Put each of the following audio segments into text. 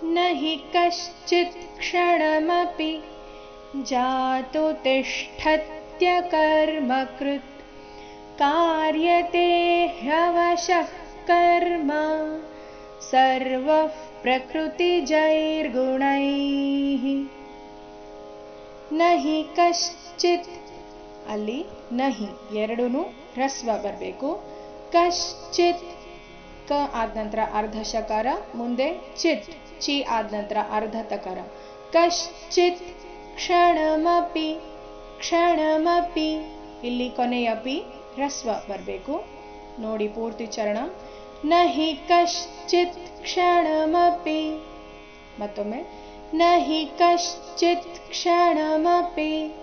न हि कश्चित् क्षणमपि जातु तिष्ठत्यकर्मकृत् कार्यते ह्यवशः कर्म सर्वः प्रकृतिजैर्गुणैः। न हि कश्ಚಿತ್ ಅಲ್ಲಿ ನಹಿ ಎರಡೂನು ಹ್ರಸ್ವ ಬರಬೇಕು. ಕಶ್ಚಿತ್ ಕ ಆದ ನಂತರ ಅರ್ಧ ಶಕಾರ, ಮುಂದೆ ಚಿತ್ ಚಿ ಆದ ನಂತರ ಅರ್ಧ ತಕಾರ. ಕಶ್ಚಿತ್ ಕ್ಷಣಮಪಿ ಕ್ಷಣಮಪಿ ಇಲ್ಲಿ ಕೊನೆಯ ಪಿ ಹ್ರಸ್ವ ಬರಬೇಕು. ನೋಡಿ ಪೂರ್ತಿ ಚರಣ. ನ ಹಿ ಕಶ್ಚಿತ್ ಕ್ಷಣಮಪಿ, ಮತ್ತೊಮ್ಮೆ ನ ಹಿ ಕಶ್ಚಿತ್ ಕ್ಷಣಮಪಿ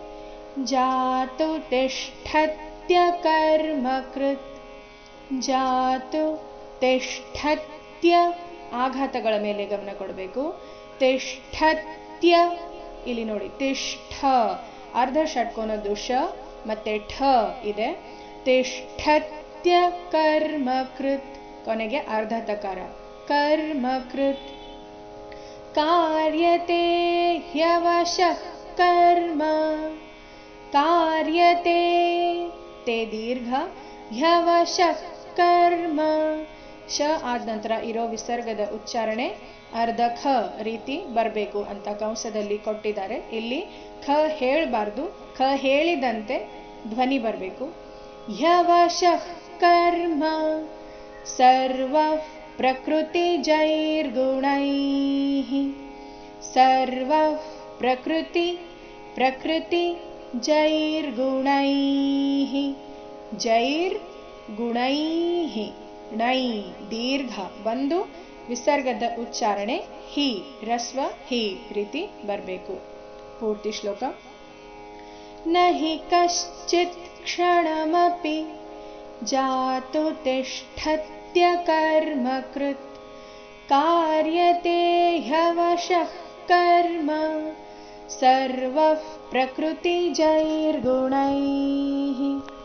ಜಾತು ತಿಷ್ಠತ್ಯ ಕರ್ಮಕೃತ್. ಜಾತು ತಿಷ್ಠತ್ಯ ಆಘಾತಗಳ ಮೇಲೆ ಗಮನ ಕೊಡಬೇಕು. ತಿಷ್ಠತ್ಯ ಇಲ್ಲಿ ನೋಡಿ ತಿಷ್ಠ ಅರ್ಧ ಷಟ್ಕೋನದ್ದು ಶ ಮತ್ತೆ ಠ ಇದೆ. ತಿಷ್ಠತ್ಯ ಕರ್ಮಕೃತ್ ಕೊನೆಗೆ ಅರ್ಧ ತಕಾರ ಕರ್ಮಕೃತ್. ಕಾರ್ಯತೆ ಹ್ಯವಶಃ ಕರ್ಮ. ಕಾರ್ಯತೆ ತೇ ದೀರ್ಘ, ಹ್ಯವಶಃ ಕರ್ಮ ಶ ಆದ ನಂತರ ಇರೋ ವಿಸರ್ಗದ ಉಚ್ಚಾರಣೆ ಅರ್ಧ ಖ ರೀತಿ ಬರಬೇಕು ಅಂತ ಕಂಸದಲ್ಲಿ ಕೊಟ್ಟಿದ್ದಾರೆ. ಇಲ್ಲಿ ಖ ಹೇಳಬಾರ್ದು, ಖ ಹೇಳಿದಂತೆ ಧ್ವನಿ ಬರಬೇಕು. ಹ್ಯವಶಃ ಕರ್ಮ ಸರ್ವಃ ಪ್ರಕೃತಿಜೈರ್ಗುಣೈಃ. ಸರ್ವಃ ಪ್ರಕೃತಿ ಪ್ರಕೃತಿ ಜೈರ್ಗುಣೈಃ. ಜೈರ್ಗುಣೈಃ ನೈ ದೀರ್ಘ ಬಂದು ವಿಸರ್ಗದ ಉಚ್ಚಾರಣೆ ಹಿ ರಸ್ವ ಹಿ ರೀತಿ ಬರಬೇಕು. ಪೂರ್ತಿ ಶ್ಲೋಕ. ನ ಹಿ ಕಶ್ಚಿತ್ ಕ್ಷಣಮಪಿ ಜಾತು ತಿಷ್ಠತ್ಯ ಕರ್ಮಕೃತ್ ಕಾರ್ಯತೆ ಹ್ಯವಶಃ ಕರ್ಮ ಸರ್ವಃ ಪ್ರಕೃತಿಜೈರ್ಗುಣೈಃ.